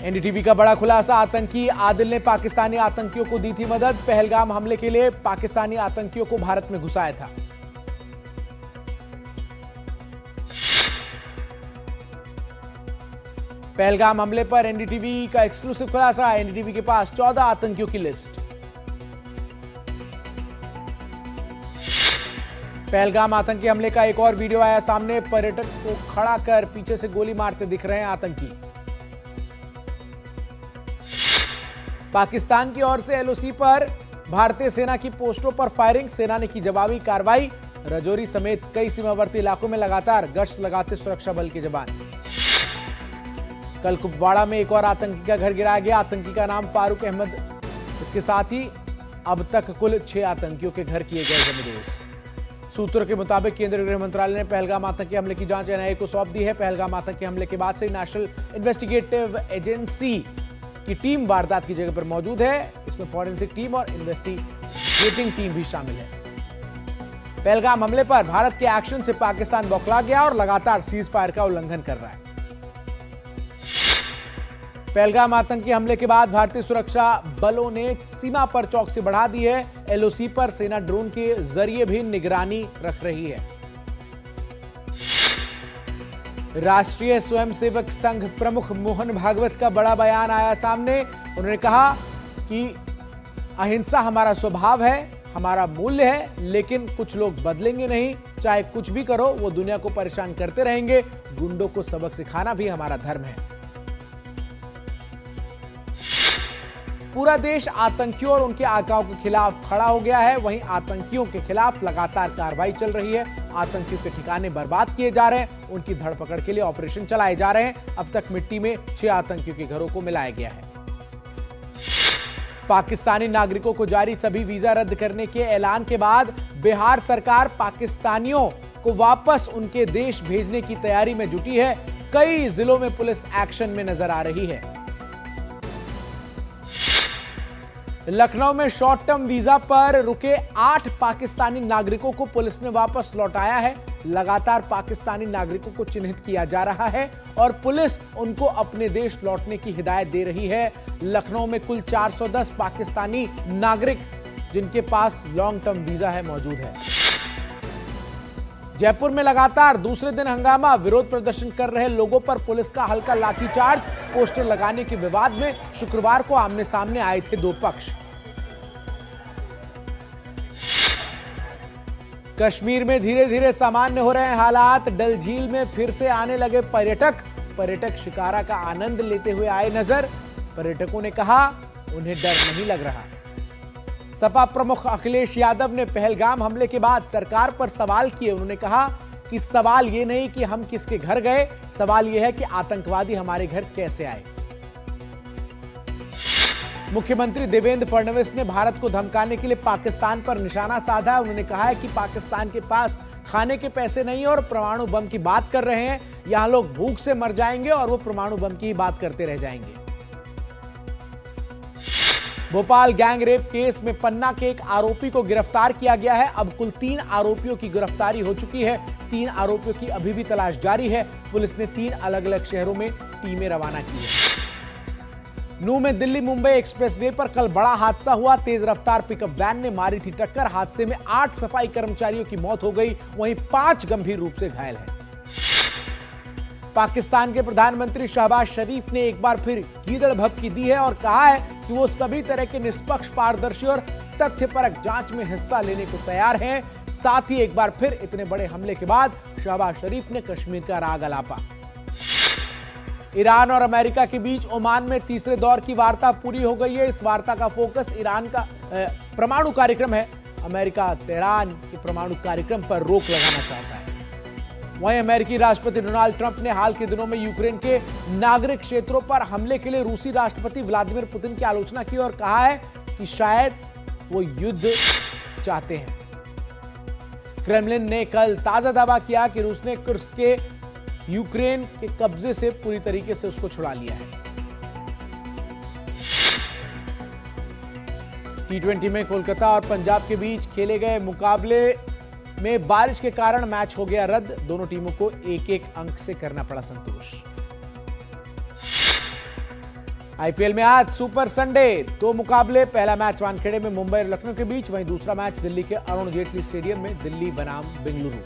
NDTV का बड़ा खुलासा, आतंकी आदिल ने पाकिस्तानी आतंकियों को दी थी मदद। पहलगाम हमले के लिए पाकिस्तानी आतंकियों को भारत में घुसाया था। पहलगाम हमले पर एनडीटीवी का एक्सक्लूसिव खुलासा, एनडीटीवी के पास 14 आतंकियों की लिस्ट। पहलगाम आतंकी हमले का एक और वीडियो आया सामने, पर्यटक को खड़ा कर पीछे से गोली मारते दिख रहे हैं आतंकी। पाकिस्तान की ओर से एलओसी पर भारतीय सेना की पोस्टों पर फायरिंग, सेना ने की जवाबी कार्रवाई। रजौरी समेत कई सीमावर्ती इलाकों में लगातार गश्त लगाते सुरक्षा बल के जवान। कल कुपवाड़ा में एक और आतंकी का घर गिराया गया, आतंकी का नाम फारूक अहमद। इसके साथ ही अब तक कुल 6 आतंकियों के घर किए गए जमींदोज। सूत्रों के मुताबिक केंद्रीय गृह मंत्रालय ने पहलगाम आतंकी हमले की जांच एनआईए को सौंप दी है। पहलगाम आतंकी हमले के बाद से नेशनल इन्वेस्टिगेटिव एजेंसी की टीम वारदात की जगह पर मौजूद है। इसमें फॉरेंसिक टीम और इन्वेस्टिगेटिंग टीम भी शामिल है। पहलगाम हमले पर भारत के एक्शन से पाकिस्तान बौखला गया और लगातार सीज फायर का उल्लंघन कर रहा है। पहलगाम आतंकी हमले के बाद भारतीय सुरक्षा बलों ने सीमा पर चौकसी बढ़ा दी है। एलओसी पर सेना ड्रोन के जरिए भी निगरानी रख रही है। राष्ट्रीय स्वयंसेवक संघ प्रमुख मोहन भागवत का बड़ा बयान आया सामने। उन्होंने कहा कि अहिंसा हमारा स्वभाव है, हमारा मूल्य है, लेकिन कुछ लोग बदलेंगे नहीं। चाहे कुछ भी करो, वो दुनिया को परेशान करते रहेंगे। गुंडों को सबक सिखाना भी हमारा धर्म है। पूरा देश आतंकियों और उनके आकाओं के खिलाफ खड़ा हो गया है। वहीं आतंकियों के खिलाफ लगातार कार्रवाई चल रही है। आतंकियों के ठिकाने बर्बाद किए जा रहे हैं, उनकी धरपकड़ के लिए ऑपरेशन चलाए जा रहे हैं। अब तक मिट्टी में 6 आतंकियों के घरों को मिलाया गया है। पाकिस्तानी नागरिकों को जारी सभी वीजा रद्द करने के ऐलान के बाद बिहार सरकार पाकिस्तानियों को वापस उनके देश भेजने की तैयारी में जुटी है। कई जिलों में पुलिस एक्शन में नजर आ रही है। लखनऊ में शॉर्ट टर्म वीजा पर रुके 8 पाकिस्तानी नागरिकों को पुलिस ने वापस लौटाया है। लगातार पाकिस्तानी नागरिकों को चिन्हित किया जा रहा है और पुलिस उनको अपने देश लौटने की हिदायत दे रही है। लखनऊ में कुल 410 पाकिस्तानी नागरिक जिनके पास लॉन्ग टर्म वीजा है मौजूद है। जयपुर में लगातार दूसरे दिन हंगामा, विरोध प्रदर्शन कर रहे लोगों पर पुलिस का हल्का लाठीचार्ज। पोस्टर लगाने के विवाद में शुक्रवार को आमने सामने आए थे 2 पक्ष। कश्मीर में धीरे धीरे सामान्य हो रहे हैं हालात। डल झील में फिर से आने लगे पर्यटक शिकारा का आनंद लेते हुए आए नजर। पर्यटकों ने कहा उन्हें डर नहीं लग रहा। सपा प्रमुख अखिलेश यादव ने पहलगाम हमले के बाद सरकार पर सवाल किए। उन्होंने कहा कि सवाल यह नहीं कि हम किसके घर गए, सवाल यह है कि आतंकवादी हमारे घर कैसे आए। मुख्यमंत्री देवेंद्र फडणवीस ने भारत को धमकाने के लिए पाकिस्तान पर निशाना साधा। उन्होंने कहा है कि पाकिस्तान के पास खाने के पैसे नहीं और परमाणु बम की बात कर रहे हैं। यहां लोग भूख से मर जाएंगे और वो परमाणु बम की बात करते रह जाएंगे। भोपाल गैंग रेप केस में पन्ना के एक आरोपी को गिरफ्तार किया गया है। अब कुल 3 आरोपियों की गिरफ्तारी हो चुकी है। 3 आरोपियों की अभी भी तलाश जारी है। पुलिस ने 3 अलग अलग शहरों में टीमें रवाना की है। नूह में दिल्ली मुंबई एक्सप्रेसवे पर कल बड़ा हादसा हुआ। तेज रफ्तार पिकअप वैन ने मारी थी टक्कर। हादसे में 8 सफाई कर्मचारियों की मौत हो गई, वहीं 5 गंभीर रूप से घायल हैं। पाकिस्तान के प्रधानमंत्री शहबाज शरीफ ने एक बार फिर गीदड़ भभकी दी है और कहा है कि वो सभी तरह के निष्पक्ष, पारदर्शी और तथ्यपरक जांच में हिस्सा लेने को तैयार हैं। साथ ही एक बार फिर इतने बड़े हमले के बाद शहबाज शरीफ ने कश्मीर का राग अलापा। ईरान और अमेरिका के बीच ओमान में तीसरे दौर की वार्ता पूरी हो गई है। इस वार्ता का फोकस ईरान का परमाणु कार्यक्रम है। अमेरिका तेहरान के परमाणु कार्यक्रम पर रोक लगाना चाहता है। वहीं अमेरिकी राष्ट्रपति डोनाल्ड ट्रंप ने हाल के दिनों में यूक्रेन के नागरिक क्षेत्रों पर हमले के लिए रूसी राष्ट्रपति व्लादिमीर पुतिन की आलोचना की और कहा है कि शायद वो युद्ध चाहते हैं। क्रेमलिन ने कल ताजा दावा किया कि रूस ने कुर्स्क के यूक्रेन के कब्जे से पूरी तरीके से उसको छुड़ा लिया है। T20 में कोलकाता और पंजाब के बीच खेले गए मुकाबले में बारिश के कारण मैच हो गया रद्द। दोनों टीमों को 1-1 अंक से करना पड़ा संतोष। आईपीएल में आज सुपर संडे, 2 मुकाबले। पहला मैच वानखेड़े में मुंबई और लखनऊ के बीच, वहीं दूसरा मैच दिल्ली के अरुण जेटली स्टेडियम में दिल्ली बनाम बेंगलुरु।